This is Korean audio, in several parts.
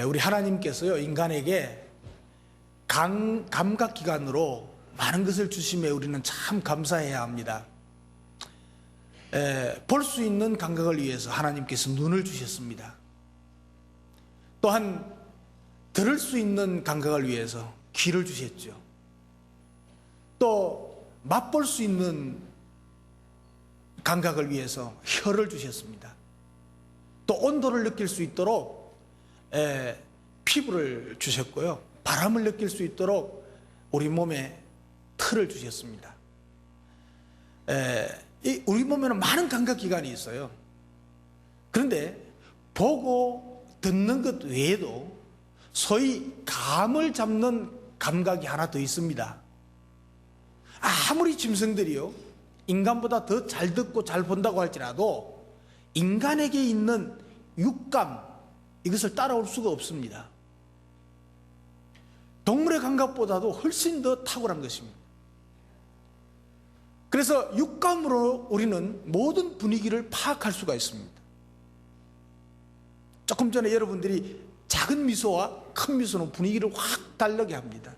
우리 하나님께서요, 인간에게 감각기관으로 많은 것을 주심에 우리는 참 감사해야 합니다. 볼 수 있는 감각을 위해서 하나님께서 눈을 주셨습니다. 또한 들을 수 있는 감각을 위해서 귀를 주셨죠. 또 맛볼 수 있는 감각을 위해서 혀를 주셨습니다. 또 온도를 느낄 수 있도록 피부를 주셨고요, 바람을 느낄 수 있도록 우리 몸에 털을 주셨습니다. 우리 몸에는 많은 감각기관이 있어요. 그런데 보고 듣는 것 외에도 소위 감을 잡는 감각이 하나 더 있습니다. 아무리 짐승들이요, 인간보다 더 잘 듣고 잘 본다고 할지라도 인간에게 있는 육감, 이것을 따라올 수가 없습니다. 동물의 감각보다도 훨씬 더 탁월한 것입니다. 그래서 육감으로 우리는 모든 분위기를 파악할 수가 있습니다. 조금 전에 여러분들이 작은 미소와 큰 미소는 분위기를 확 다르게 합니다.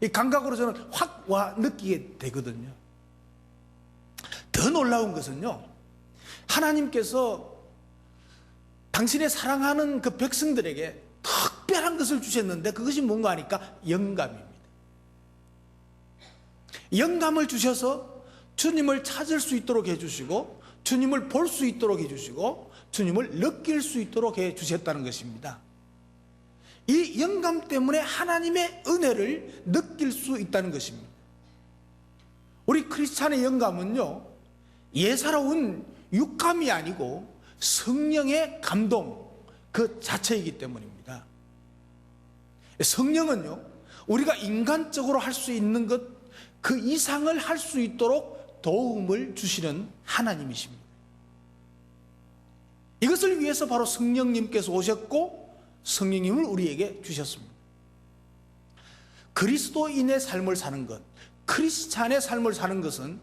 이 감각으로 저는 확 느끼게 되거든요. 더 놀라운 것은요, 하나님께서 당신의 사랑하는 그 백성들에게 특별한 것을 주셨는데 그것이 뭔가 하니까 영감입니다. 영감을 주셔서 주님을 찾을 수 있도록 해주시고, 주님을 볼 수 있도록 해주시고, 주님을 느낄 수 있도록 해주셨다는 것입니다. 이 영감 때문에 하나님의 은혜를 느낄 수 있다는 것입니다. 우리 크리스찬의 영감은요, 예사로운 육감이 아니고 성령의 감동 그 자체이기 때문입니다. 성령은요, 우리가 인간적으로 할 수 있는 것 그 이상을 할 수 있도록 도움을 주시는 하나님이십니다. 이것을 위해서 바로 성령님께서 오셨고 성령님을 우리에게 주셨습니다. 그리스도인의 삶을 사는 것, 크리스찬의 삶을 사는 것은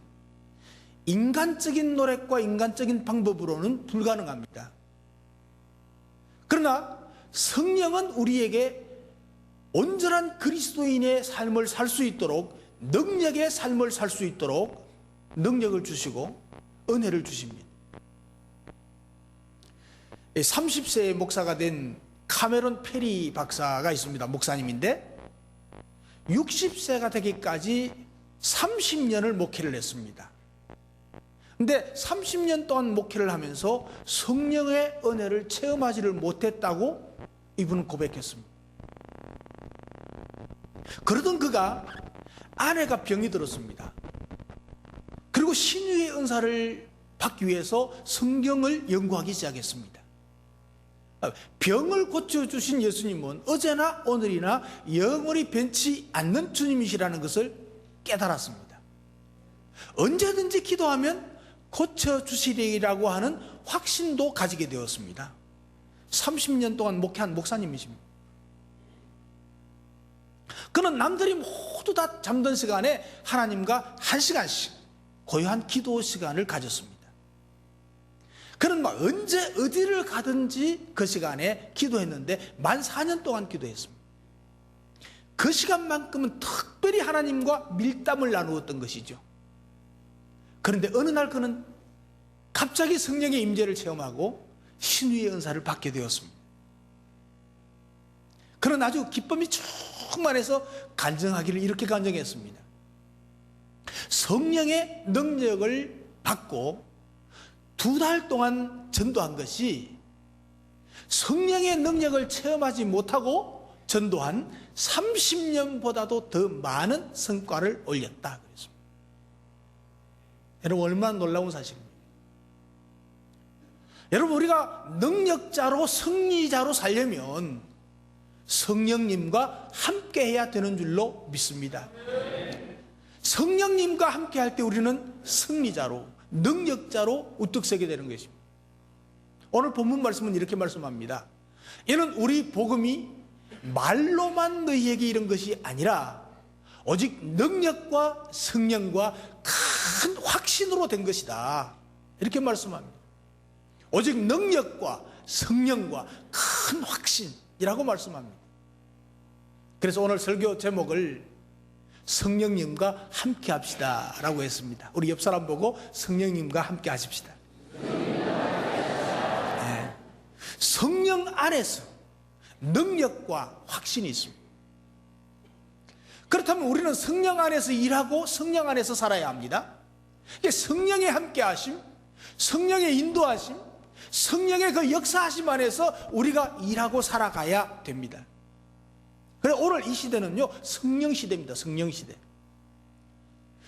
인간적인 노력과 인간적인 방법으로는 불가능합니다. 그러나 성령은 우리에게 온전한 그리스도인의 삶을 살 수 있도록, 능력의 삶을 살 수 있도록 능력을 주시고 은혜를 주십니다. 30세의 목사가 된 카메론 페리 박사가 있습니다. 목사님인데 60세가 되기까지 30년을 목회를 했습니다. 근데 30년 동안 목회를 하면서 성령의 은혜를 체험하지를 못했다고 이분은 고백했습니다. 그러던 그가 아내가 병이 들었습니다. 그리고 신유의 은사를 받기 위해서 성경을 연구하기 시작했습니다. 병을 고쳐주신 예수님은 어제나 오늘이나 영원히 변치 않는 주님이시라는 것을 깨달았습니다. 언제든지 기도하면 고쳐주시리라고 하는 확신도 가지게 되었습니다. 30년 동안 목회한 목사님이십니다. 그는 남들이 모두 다 잠든 시간에 하나님과 1시간씩 고요한 기도 시간을 가졌습니다. 그는 언제 어디를 가든지 그 시간에 기도했는데 만 4년 동안 기도했습니다. 그 시간만큼은 특별히 하나님과 밀담을 나누었던 것이죠. 그런데 어느 날 그는 갑자기 성령의 임재를 체험하고 신유의 은사를 받게 되었습니다. 그는 아주 기쁨이 충만해서 간증하기를 이렇게 간증했습니다. 성령의 능력을 받고 2달 동안 전도한 것이 성령의 능력을 체험하지 못하고 전도한 30년보다도 더 많은 성과를 올렸다 그랬습니다. 여러분, 얼마나 놀라운 사실입니까? 여러분, 우리가 능력자로 승리자로 살려면 성령님과 함께 해야 되는 줄로 믿습니다. 성령님과 함께 할 때 우리는 승리자로, 능력자로 우뚝 서게 되는 것입니다. 오늘 본문 말씀은 이렇게 말씀합니다. 이는 우리 복음이 말로만 너희에게 이른 것이 아니라 오직 능력과 성령과 큰 확신으로 된 것이다, 이렇게 말씀합니다. 오직 능력과 성령과 큰 확신, 이라고 말씀합니다. 그래서 오늘 설교 제목을 성령님과 함께 합시다 라고 했습니다. 우리 옆 사람 보고 성령님과 함께 하십시다. 네. 성령 안에서 능력과 확신이 있습니다. 그렇다면 우리는 성령 안에서 일하고 성령 안에서 살아야 합니다. 성령의 함께 하심, 성령의 인도하심, 성령의 그 역사하심 안에서 우리가 일하고 살아가야 됩니다. 그래 오늘 이 시대는요 성령 시대입니다. 성령 시대.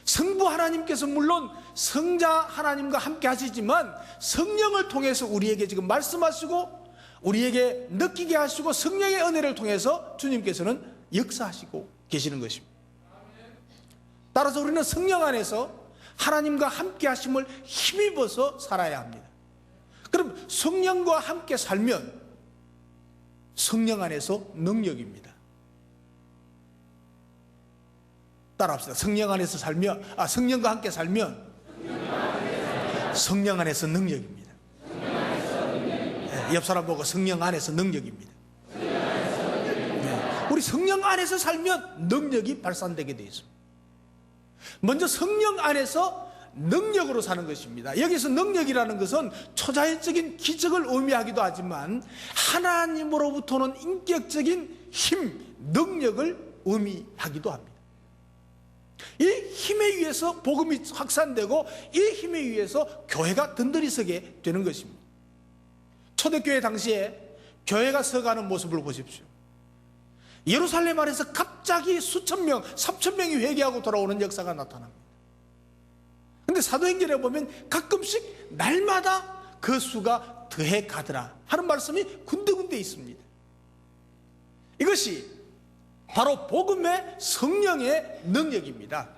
성부 하나님께서 물론 성자 하나님과 함께 하시지만 성령을 통해서 우리에게 지금 말씀하시고 우리에게 느끼게 하시고 성령의 은혜를 통해서 주님께서는 역사하시고 계시는 것입니다. 따라서 우리는 성령 안에서 하나님과 함께 하심을 힘입어서 살아야 합니다. 그럼 성령과 함께 살면 성령 안에서 능력입니다. 따라합시다. 성령 안에서 살면 성령과 함께 살면 성령 안에서 능력입니다. 네, 옆 사람 보고 성령 안에서 능력입니다. 네, 우리 성령 안에서 살면 능력이 발산되게 되어 있습니다. 먼저 성령 안에서 능력으로 사는 것입니다. 여기서 능력이라는 것은 초자연적인 기적을 의미하기도 하지만 하나님으로부터는 인격적인 힘, 능력을 의미하기도 합니다. 이 힘에 의해서 복음이 확산되고 이 힘에 의해서 교회가 든든히 서게 되는 것입니다. 초대교회 당시에 교회가 서가는 모습을 보십시오. 예루살렘 안에서 갑자기 수천 명, 3천 명이 회개하고 돌아오는 역사가 나타납니다. 그런데 사도행전에 보면 가끔씩 날마다 그 수가 더해 가더라 하는 말씀이 군데군데 있습니다. 이것이 바로 복음의 성령의 능력입니다.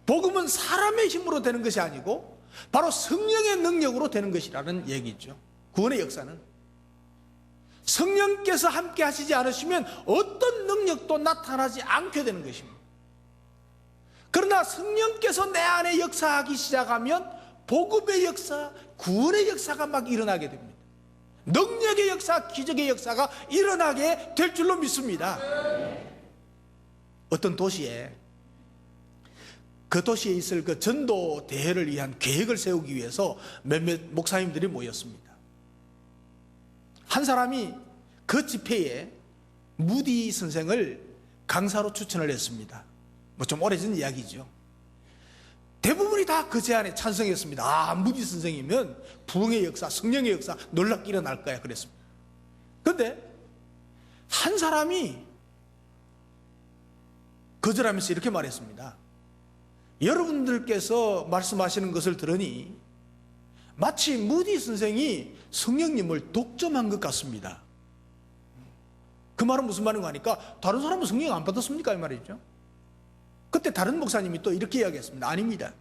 복음은 사람의 힘으로 되는 것이 아니고 바로 성령의 능력으로 되는 것이라는 얘기죠. 구원의 역사는 성령께서 함께 하시지 않으시면 어떤 능력도 나타나지 않게 되는 것입니다. 그러나 성령께서 내 안에 역사하기 시작하면 복음의 역사, 구원의 역사가 막 일어나게 됩니다. 능력의 역사, 기적의 역사가 일어나게 될 줄로 믿습니다. 어떤 도시에 그 도시에 있을 그 전도 대회를 위한 계획을 세우기 위해서 몇몇 목사님들이 모였습니다. 한 사람이 그 집회에 무디 선생을 강사로 추천을 했습니다. 뭐 좀 오래전 이야기죠. 대부분이 다 그 제안에 찬성했습니다. 무디 선생이면 부흥의 역사, 성령의 역사 놀랍게 일어날 거야 그랬습니다. 그런데 한 사람이 거절하면서 이렇게 말했습니다. 여러분들께서 말씀하시는 것을 들으니 마치 무디 선생이 성령님을 독점한 것 같습니다. 그 말은 무슨 말인가 하니까 다른 사람은 성령 안 받았습니까? 이 말이죠. 그때 다른 목사님이 또 이렇게 이야기했습니다. 아닙니다.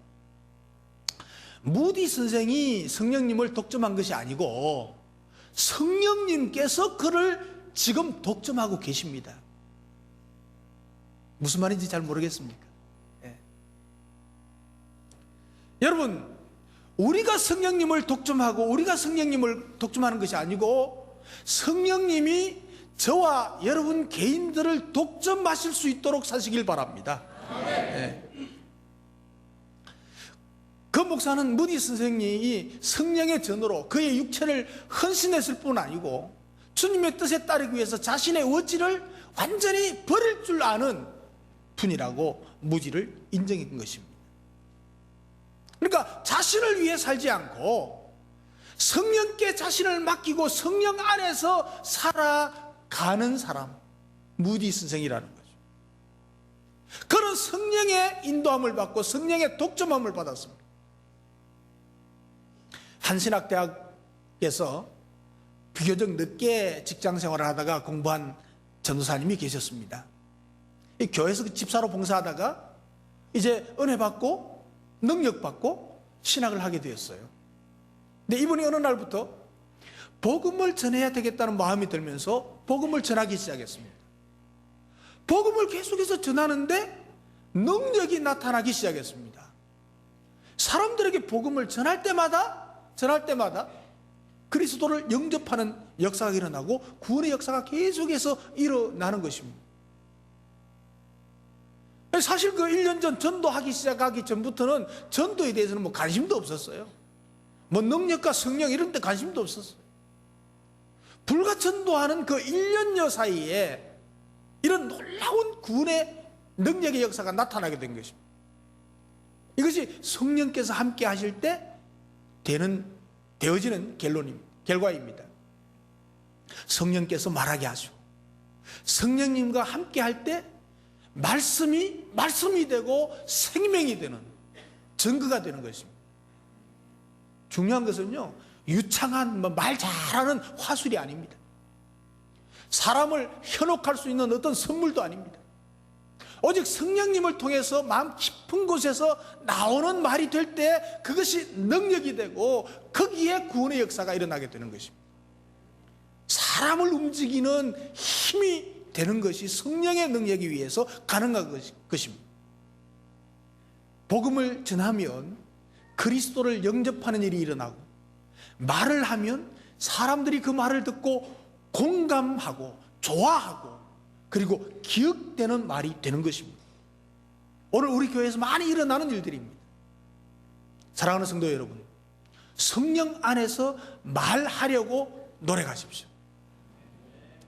무디 선생이 성령님을 독점한 것이 아니고 성령님께서 그를 지금 독점하고 계십니다. 무슨 말인지 잘 모르겠습니까? 예. 여러분, 우리가 성령님을 독점하고 우리가 성령님을 독점하는 것이 아니고 성령님이 저와 여러분 개인들을 독점하실 수 있도록 사시길 바랍니다. 예. 그 목사는 무디 선생님이 성령의 전으로 그의 육체를 헌신했을 뿐 아니고 주님의 뜻에 따르기 위해서 자신의 의지를 완전히 버릴 줄 아는 분이라고 무디를 인정한 것입니다. 그러니까 자신을 위해 살지 않고 성령께 자신을 맡기고 성령 안에서 살아가는 사람, 무디 선생이라는 거죠. 그런 성령의 인도함을 받고 성령의 독점함을 받았습니다. 한신학대학에서 비교적 늦게 직장 생활을 하다가 공부한 전도사님이 계셨습니다. 이 교회에서 집사로 봉사하다가 이제 은혜 받고 능력 받고 신학을 하게 되었어요. 근데 이분이 어느 날부터 복음을 전해야 되겠다는 마음이 들면서 복음을 전하기 시작했습니다. 복음을 계속해서 전하는데 능력이 나타나기 시작했습니다. 사람들에게 복음을 전할 때마다 그리스도를 영접하는 역사가 일어나고 구원의 역사가 계속해서 일어나는 것입니다. 사실 그 1년 전 전도하기 시작하기 전부터는 전도에 대해서는 뭐 관심도 없었어요. 뭐 능력과 성령 이런 데 관심도 없었어요. 불과 전도하는 그 1년여 사이에 이런 놀라운 구원의 능력의 역사가 나타나게 된 것입니다. 이것이 성령께서 함께 하실 때 되어지는 결과입니다. 성령께서 말하게 하시고 성령님과 함께 할 때 말씀이 되고 생명이 되는 증거가 되는 것입니다. 중요한 것은요, 유창한 말 잘하는 화술이 아닙니다. 사람을 현혹할 수 있는 어떤 선물도 아닙니다. 오직 성령님을 통해서 마음 깊은 곳에서 나오는 말이 될 때 그것이 능력이 되고 거기에 구원의 역사가 일어나게 되는 것입니다. 사람을 움직이는 힘이 되는 것이 성령의 능력에 의해서 가능한 것입니다. 복음을 전하면 그리스도를 영접하는 일이 일어나고 말을 하면 사람들이 그 말을 듣고 공감하고 좋아하고 그리고 기억되는 말이 되는 것입니다. 오늘 우리 교회에서 많이 일어나는 일들입니다. 사랑하는 성도 여러분, 성령 안에서 말하려고 노력하십시오.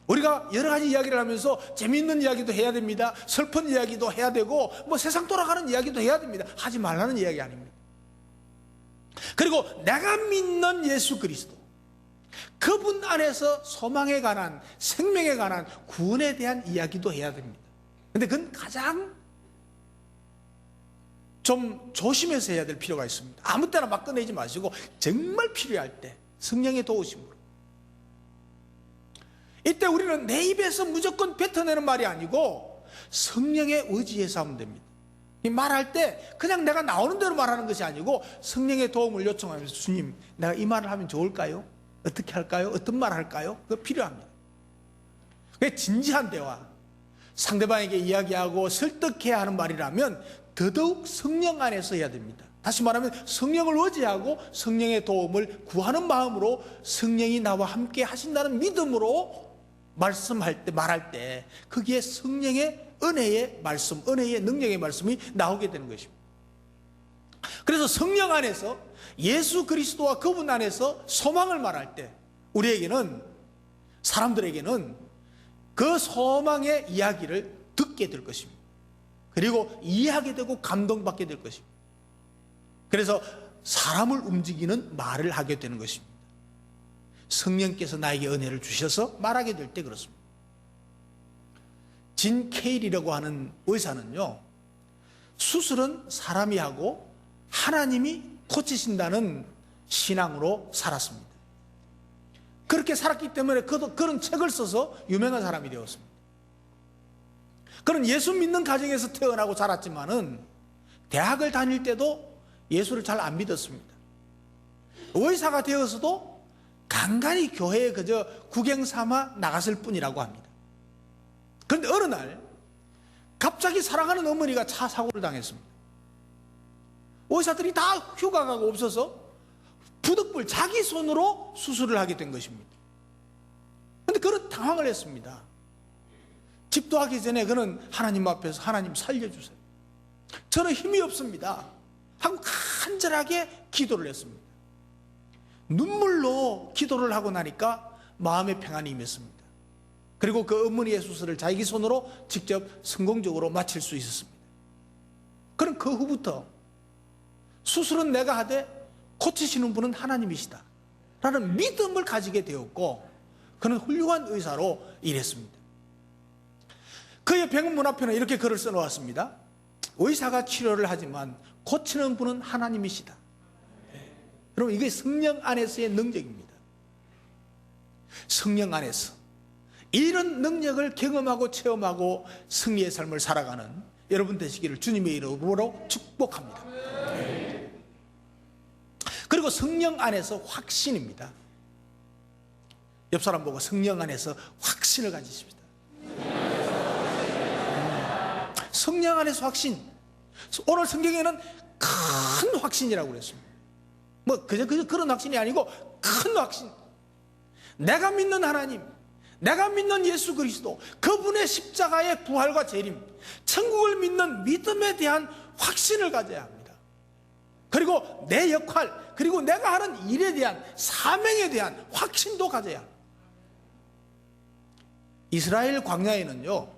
우리가 여러 가지 이야기를 하면서 재미있는 이야기도 해야 됩니다. 슬픈 이야기도 해야 되고 뭐 세상 돌아가는 이야기도 해야 됩니다. 하지 말라는 이야기 아닙니다. 그리고 내가 믿는 예수 그리스도, 그분 안에서 소망에 관한, 생명에 관한, 구원에 대한 이야기도 해야 됩니다. 그런데 그건 가장 좀 조심해서 해야 될 필요가 있습니다. 아무 때나 막 꺼내지 마시고 정말 필요할 때 성령의 도우심으로. 이때 우리는 내 입에서 무조건 뱉어내는 말이 아니고 성령의 의지에서 하면 됩니다. 말할 때 그냥 내가 나오는 대로 말하는 것이 아니고 성령의 도움을 요청하면서 주님, 내가 이 말을 하면 좋을까요? 어떻게 할까요? 어떤 말 할까요? 그거 필요합니다. 그게 진지한 대화, 상대방에게 이야기하고 설득해야 하는 말이라면 더더욱 성령 안에서 해야 됩니다. 다시 말하면 성령을 의지하고 성령의 도움을 구하는 마음으로 성령이 나와 함께 하신다는 믿음으로 말씀할 때, 말할 때 거기에 성령의 은혜의 말씀, 은혜의 능력의 말씀이 나오게 되는 것입니다. 그래서 성령 안에서 예수 그리스도와 그분 안에서 소망을 말할 때 우리에게는, 사람들에게는 그 소망의 이야기를 듣게 될 것입니다. 그리고 이해하게 되고 감동받게 될 것입니다. 그래서 사람을 움직이는 말을 하게 되는 것입니다. 성령께서 나에게 은혜를 주셔서 말하게 될 때 그렇습니다. 진 케일이라고 하는 의사는요, 수술은 사람이 하고 하나님이 고치신다는 신앙으로 살았습니다. 그렇게 살았기 때문에 그런 책을 써서 유명한 사람이 되었습니다. 그는 예수 믿는 가정에서 태어나고 자랐지만은 대학을 다닐 때도 예수를 잘 안 믿었습니다. 의사가 되어서도 간간히 교회에 그저 구경 삼아 나갔을 뿐이라고 합니다. 그런데 어느 날 갑자기 사랑하는 어머니가 차 사고를 당했습니다. 의사들이 다 휴가 가고 없어서 부득불 자기 손으로 수술을 하게 된 것입니다. 그런데 그는 당황을 했습니다. 집도하기 전에 그는 하나님 앞에서 하나님 살려주세요, 저는 힘이 없습니다 하고 간절하게 기도를 했습니다. 눈물로 기도를 하고 나니까 마음의 평안이 임했습니다. 그리고 그 어머니의 수술을 자기 손으로 직접 성공적으로 마칠 수 있었습니다. 그럼 그 후부터 수술은 내가 하되 고치시는 분은 하나님이시다 라는 믿음을 가지게 되었고, 그는 훌륭한 의사로 일했습니다. 그의 병원 앞에는 이렇게 글을 써놓았습니다. 의사가 치료를 하지만 고치는 분은 하나님이시다. 여러분, 이게 성령 안에서의 능력입니다. 성령 안에서 이런 능력을 경험하고 체험하고 승리의 삶을 살아가는 여러분 되시기를 주님의 이름으로 축복합니다. 그리고 성령 안에서 확신입니다. 옆 사람 보고 성령 안에서 확신을 가지십시다. 성령 안에서 확신. 오늘 성경에는 큰 확신이라고 그랬습니다. 뭐 그저 그런 확신이 아니고 큰 확신, 내가 믿는 하나님, 내가 믿는 예수 그리스도, 그분의 십자가의 부활과 재림, 천국을 믿는 믿음에 대한 확신을 가져야 합니다. 그리고 내 역할, 그리고 내가 하는 일에 대한 사명에 대한 확신도 가져야 합니다. 이스라엘 광야에는요,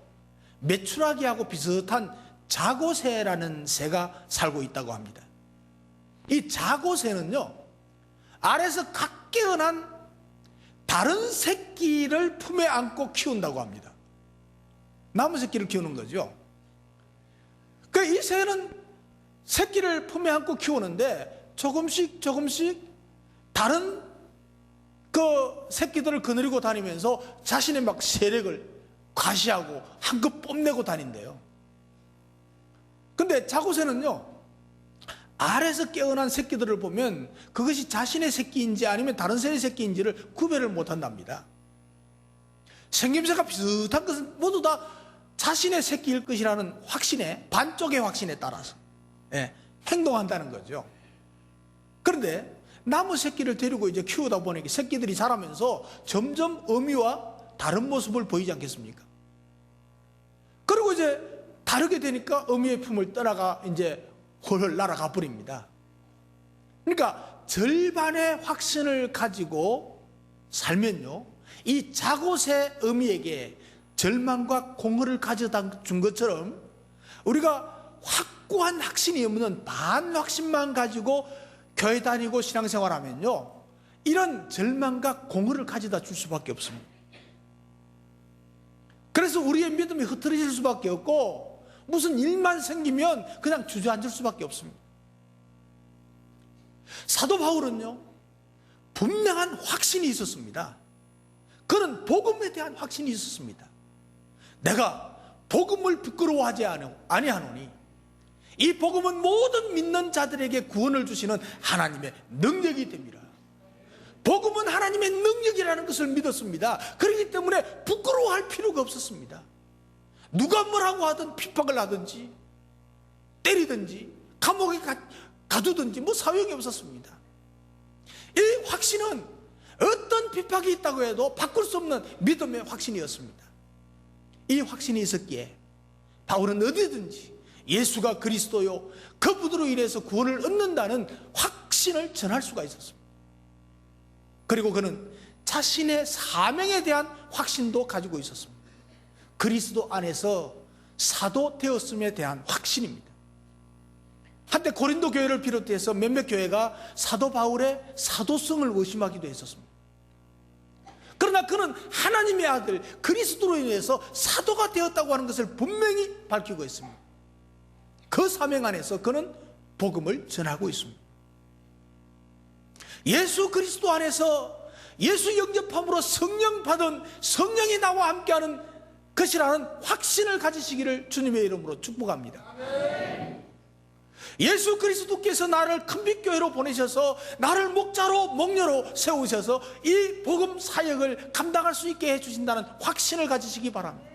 메추라기하고 비슷한 자고새라는 새가 살고 있다고 합니다. 이 자고새는요, 알에서 각 깨어난 다른 새끼를 품에 안고 키운다고 합니다. 나무 새끼를 키우는 거죠. 이 새는 새끼를 품에 안고 키우는데 조금씩 다른 그 새끼들을 거느리고 다니면서 자신의 막 세력을 과시하고 한껏 뽐내고 다닌대요. 근데 자고새는요, 알에서 깨어난 새끼들을 보면 그것이 자신의 새끼인지 아니면 다른 새의 새끼인지를 구별을 못한답니다. 생김새가 비슷한 것은 모두 다 자신의 새끼일 것이라는 확신에, 반쪽의 확신에 따라서 행동한다는 거죠. 그런데 나무 새끼를 데리고 이제 키우다 보니까 새끼들이 자라면서 점점 어미와 다른 모습을 보이지 않겠습니까? 그리고 이제 다르게 되니까 어미의 품을 떠나가 이제 홀 날아가 버립니다. 그러니까 절반의 확신을 가지고 살면요, 이 자고새 어미에게 절망과 공허를 가져다 준 것처럼 우리가 확고한 확신이 없는 반확신만 가지고 교회 다니고 신앙생활하면요, 이런 절망과 공허를 가져다 줄 수밖에 없습니다. 그래서 우리의 믿음이 흐트러질 수밖에 없고 무슨 일만 생기면 그냥 주저앉을 수밖에 없습니다. 사도 바울은요, 분명한 확신이 있었습니다. 그는 복음에 대한 확신이 있었습니다. 내가 복음을 부끄러워하지 아니하노니 이 복음은 모든 믿는 자들에게 구원을 주시는 하나님의 능력이 됩니다. 복음은 하나님의 능력이라는 것을 믿었습니다. 그렇기 때문에 부끄러워할 필요가 없었습니다. 누가 뭐라고 하든 핍박을 하든지 때리든지 감옥에 가두든지 뭐 사용이 없었습니다. 이 확신은 어떤 핍박이 있다고 해도 바꿀 수 없는 믿음의 확신이었습니다. 이 확신이 있었기에 바울은 어디든지 예수가 그리스도요, 그분으로 인해서 구원을 얻는다는 확신을 전할 수가 있었습니다. 그리고 그는 자신의 사명에 대한 확신도 가지고 있었습니다. 그리스도 안에서 사도 되었음에 대한 확신입니다. 한때 고린도 교회를 비롯해서 몇몇 교회가 사도 바울의 사도성을 의심하기도 했었습니다. 그러나 그는 하나님의 아들 그리스도로 인해서 사도가 되었다고 하는 것을 분명히 밝히고 있습니다. 그 사명 안에서 그는 복음을 전하고 있습니다. 예수 그리스도 안에서 예수 영접함으로 성령 받은 성령이 나와 함께하는 것이라는 확신을 가지시기를 주님의 이름으로 축복합니다. 예수 그리스도께서 나를 큰빛교회로 보내셔서 나를 목자로 목녀로 세우셔서 이 복음 사역을 감당할 수 있게 해주신다는 확신을 가지시기 바랍니다.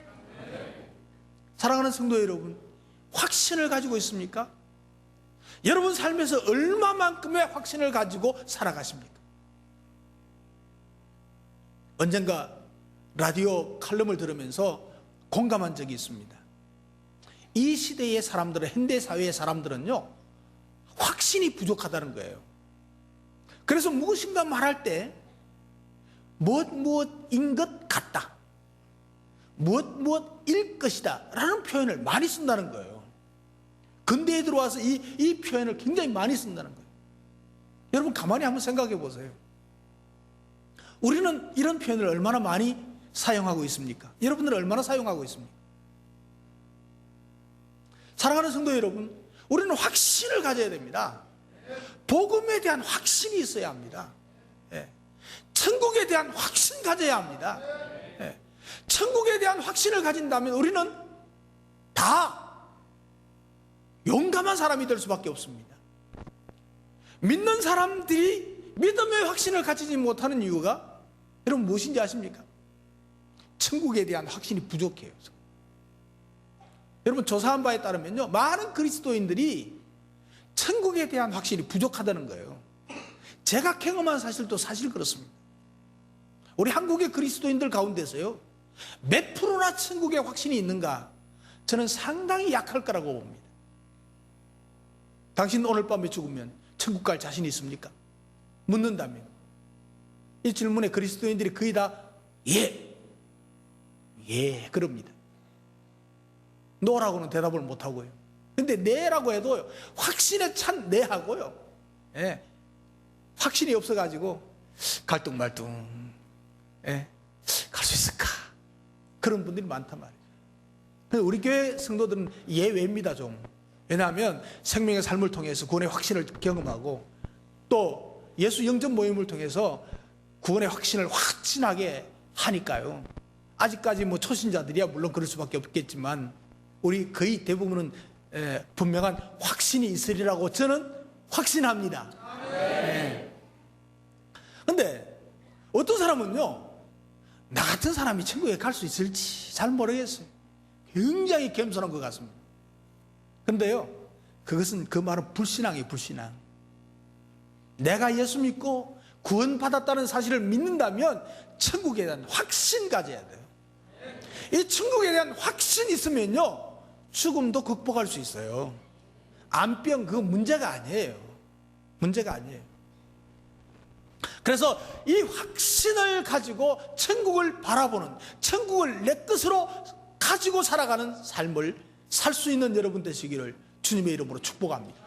사랑하는 성도 여러분, 확신을 가지고 있습니까? 여러분 삶에서 얼마만큼의 확신을 가지고 살아가십니까? 언젠가 라디오 칼럼을 들으면서 공감한 적이 있습니다. 이 시대의 사람들은, 현대사회의 사람들은요, 확신이 부족하다는 거예요. 그래서 무엇인가 말할 때 무엇인 것 같다, 무엇일 것이다 라는 표현을 많이 쓴다는 거예요. 근대에 들어와서 이 표현을 굉장히 많이 쓴다는 거예요. 여러분 가만히 한번 생각해 보세요. 우리는 이런 표현을 얼마나 많이 사용하고 있습니까? 여러분들은 얼마나 사용하고 있습니까? 사랑하는 성도 여러분, 우리는 확신을 가져야 됩니다. 복음에 대한 확신이 있어야 합니다. 천국에 대한 확신 가져야 합니다. 천국에 대한 확신을 가진다면 우리는 다 용감한 사람이 될 수밖에 없습니다. 믿는 사람들이 믿음의 확신을 가지지 못하는 이유가 여러분 무엇인지 아십니까? 천국에 대한 확신이 부족해요. 여러분 조사한 바에 따르면요, 많은 그리스도인들이 천국에 대한 확신이 부족하다는 거예요. 제가 경험한 사실도 사실 그렇습니다. 우리 한국의 그리스도인들 가운데서요, 몇 프로나 천국에 확신이 있는가? 저는 상당히 약할 거라고 봅니다. 당신 오늘 밤에 죽으면 천국 갈 자신이 있습니까? 묻는다면 이 질문에 그리스도인들이 거의 다 예, 그럽니다. 노라고는 대답을 못하고요. 근데 네라고 해도 확신에 찬 네하고요, 예, 확신이 없어가지고 갈뚱말뚱, 예, 갈 수 있을까? 그런 분들이 많단 말이에요. 그래서 우리 교회 성도들은 예외입니다, 좀. 왜냐하면 생명의 삶을 통해서 구원의 확신을 경험하고 또 예수 영접 모임을 통해서 구원의 확신을 확신하게 하니까요. 아직까지 뭐 초신자들이야 물론 그럴 수밖에 없겠지만 우리 거의 대부분은 분명한 확신이 있으리라고 저는 확신합니다. 그런데 어떤 사람은요, 나 같은 사람이 천국에 갈 수 있을지 잘 모르겠어요. 굉장히 겸손한 것 같습니다. 그런데요, 그것은 그 말은 불신앙이에요, 불신앙. 내가 예수 믿고 구원받았다는 사실을 믿는다면 천국에 대한 확신 가져야 돼요. 이 천국에 대한 확신이 있으면요, 죽음도 극복할 수 있어요. 암병 그거 문제가 아니에요. 문제가 아니에요. 그래서 이 확신을 가지고 천국을 바라보는, 천국을 내 것으로 가지고 살아가는 삶을 살 수 있는 여러분 되시기를 주님의 이름으로 축복합니다.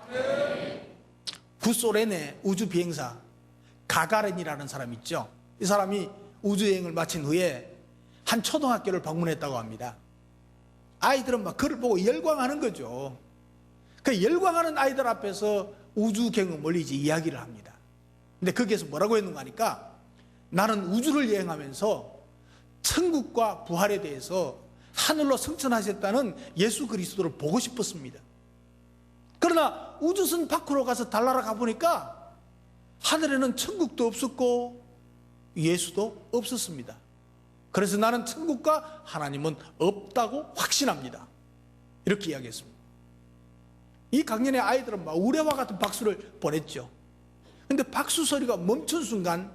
구소련의 우주 비행사 가가린이라는 사람이 있죠. 이 사람이 우주여행을 마친 후에 한 초등학교를 방문했다고 합니다. 아이들은 막 그를 보고 열광하는 거죠. 그 열광하는 아이들 앞에서 우주 경험을 이제 이야기를 합니다. 근데 거기에서 뭐라고 했는가 하니까, 나는 우주를 여행하면서 천국과 부활에 대해서 하늘로 승천하셨다는 예수 그리스도를 보고 싶었습니다. 그러나 우주선 밖으로 가서 달나라 가보니까 하늘에는 천국도 없었고 예수도 없었습니다. 그래서 나는 천국과 하나님은 없다고 확신합니다. 이렇게 이야기했습니다. 이 강연의 아이들은 막 우레와 같은 박수를 보냈죠. 근데 박수 소리가 멈춘 순간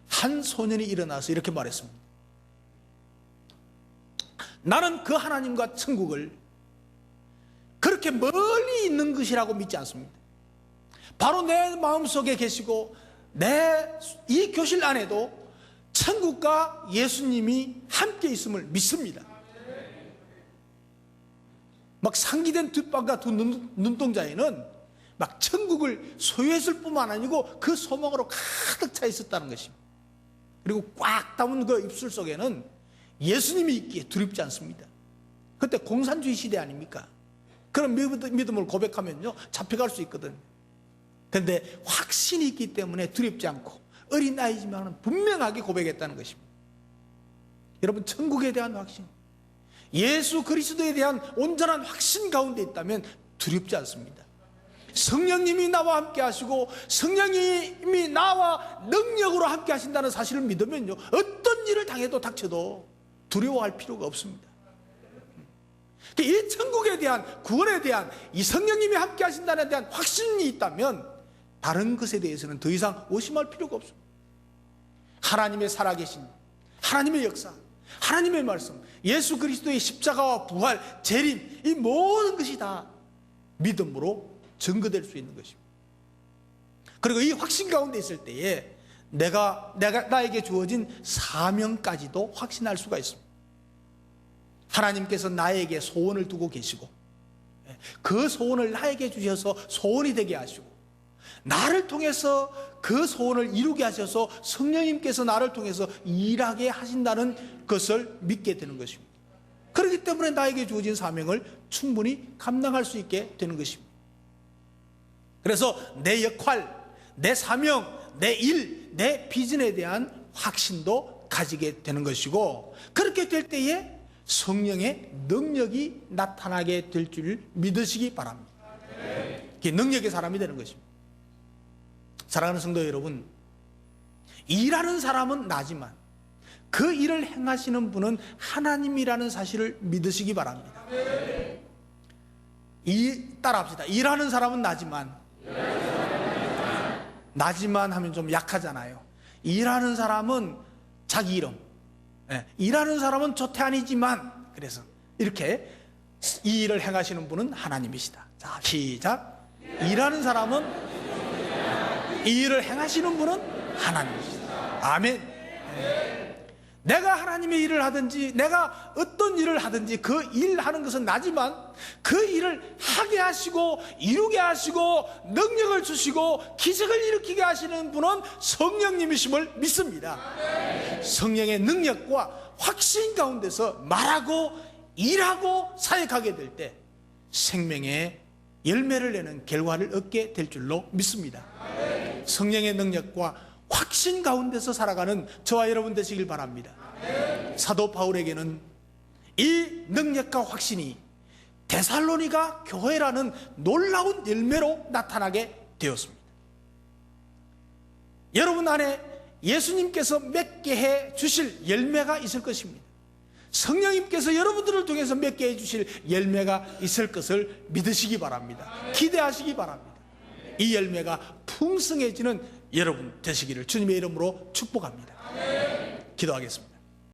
한 소년이 일어나서 이렇게 말했습니다. 나는 그 하나님과 천국을 그렇게 멀리 있는 것이라고 믿지 않습니다. 바로 내 마음속에 계시고 내 이 교실 안에도 천국과 예수님이 함께 있음을 믿습니다. 막 상기된 뒷방과 두 눈동자에는 막 천국을 소유했을 뿐만 아니고 그 소망으로 가득 차 있었다는 것입니다. 그리고 꽉 담은 그 입술 속에는 예수님이 있기에 두렵지 않습니다. 그때 공산주의 시대 아닙니까? 그런 믿음을 고백하면요, 잡혀갈 수 있거든요. 그런데 확신이 있기 때문에 두렵지 않고 어린 나이지만 분명하게 고백했다는 것입니다. 여러분, 천국에 대한 확신, 예수 그리스도에 대한 온전한 확신 가운데 있다면 두렵지 않습니다. 성령님이 나와 함께 하시고 성령님이 나와 능력으로 함께 하신다는 사실을 믿으면요, 어떤 일을 당해도 닥쳐도 두려워할 필요가 없습니다. 이 천국에 대한, 구원에 대한, 이 성령님이 함께 하신다는 데 대한 확신이 있다면 다른 것에 대해서는 더 이상 의심할 필요가 없습니다. 하나님의 살아계신, 하나님의 역사, 하나님의 말씀, 예수 그리스도의 십자가와 부활, 재림, 이 모든 것이 다 믿음으로 증거될 수 있는 것입니다. 그리고 이 확신 가운데 있을 때에 나에게 주어진 사명까지도 확신할 수가 있습니다. 하나님께서 나에게 소원을 두고 계시고 그 소원을 나에게 주셔서 소원이 되게 하시고 나를 통해서 그 소원을 이루게 하셔서 성령님께서 나를 통해서 일하게 하신다는 것을 믿게 되는 것입니다. 그렇기 때문에 나에게 주어진 사명을 충분히 감당할 수 있게 되는 것입니다. 그래서 내 역할, 내 사명, 내 일, 내 비전에 대한 확신도 가지게 되는 것이고, 그렇게 될 때에 성령의 능력이 나타나게 될 줄 믿으시기 바랍니다. 그게 능력의 사람이 되는 것입니다. 사랑하는 성도 여러분, 일하는 사람은 나지만 그 일을 행하시는 분은 하나님이라는 사실을 믿으시기 바랍니다. 따라합시다. 일하는 사람은 나지만 하면 좀 약하잖아요. 일하는 사람은 자기 이름. 일하는 사람은 조태한이지만, 그래서 이렇게 이 일을 행하시는 분은 하나님이시다. 자, 시작. 일하는 사람은, 이 일을 행하시는 분은 하나님이시다. 아멘. 내가 하나님의 일을 하든지 내가 어떤 일을 하든지 그 일하는 것은 나지만 그 일을 하게 하시고 이루게 하시고 능력을 주시고 기적을 일으키게 하시는 분은 성령님이심을 믿습니다. 성령의 능력과 확신 가운데서 말하고 일하고 사역하게 될 때 생명의 열매를 내는 결과를 얻게 될 줄로 믿습니다. 성령의 능력과 확신 가운데서 살아가는 저와 여러분 되시길 바랍니다. 사도 바울에게는 이 능력과 확신이 데살로니가 교회라는 놀라운 열매로 나타나게 되었습니다. 여러분 안에 예수님께서 맺게 해 주실 열매가 있을 것입니다. 성령님께서 여러분들을 통해서 맺게 해 주실 열매가 있을 것을 믿으시기 바랍니다. 기대하시기 바랍니다. 이 열매가 풍성해지는 여러분 되시기를 주님의 이름으로 축복합니다. 기도하겠습니다.